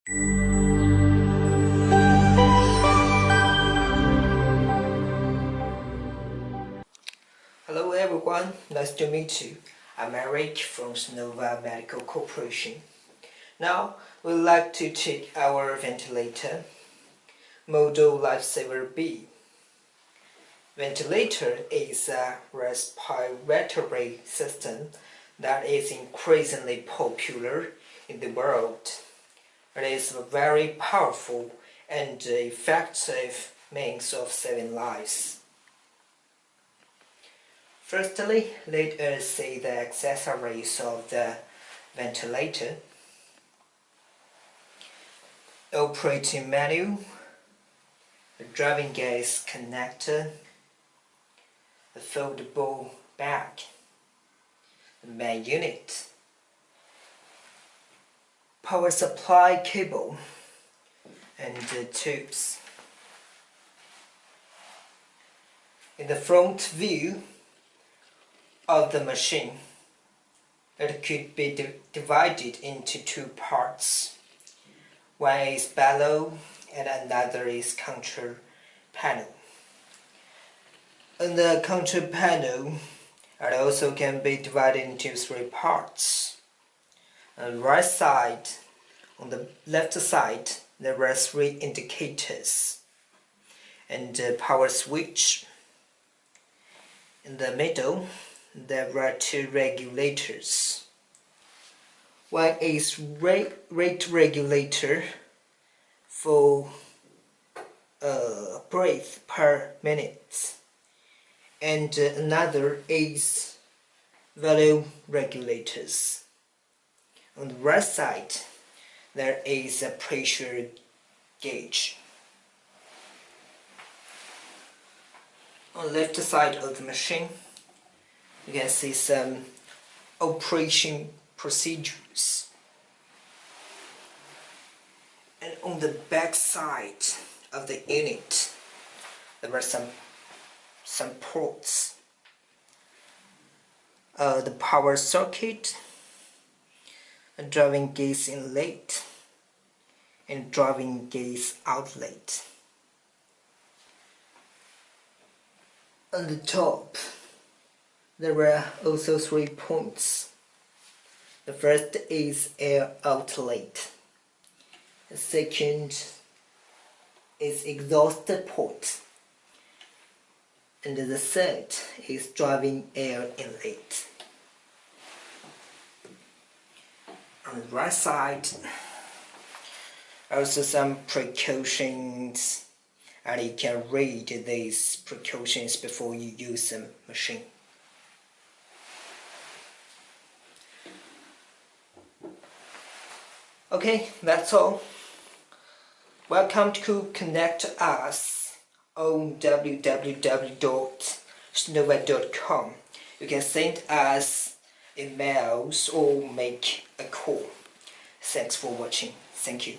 Hello everyone, nice to meet you. I'm Eric from Shinova Medical Corporation. Now, we'd like to check our ventilator, model LifeSaver-B. Ventilator is a respiratory system that is increasingly popular in the world. It is a very powerful and effective means of saving lives. Firstly, let us see the accessories of the ventilator. Operating manual, the driving gas connector, the foldable bag, the main unit, power supply cable, and the tubes. In the front view of the machine, it could be divided into two parts. One is bellow and another is control panel. On the control panel, it also can be divided into three parts. On the right side, on the left side, there are three indicators and a power switch. In the middle, there are two regulators. One is rate regulator for breath per minute, and another is volume regulators. On the right side, there is a pressure gauge. On the left side of the machine, you can see some operation procedures. And on the back side of the unit, there are some ports. The power socket, a driving gas inlet, and driving gas outlet. On the top, there are also 3 points. The first is air outlet. The second is exhaust port. And the third is driving air inlet. On the right side, also some precautions, and you can read these precautions before you use the machine. Okay, that's all. Welcome to connect us on www.shinova.com. You can send us emails or make a call. Thanks for watching. Thank you.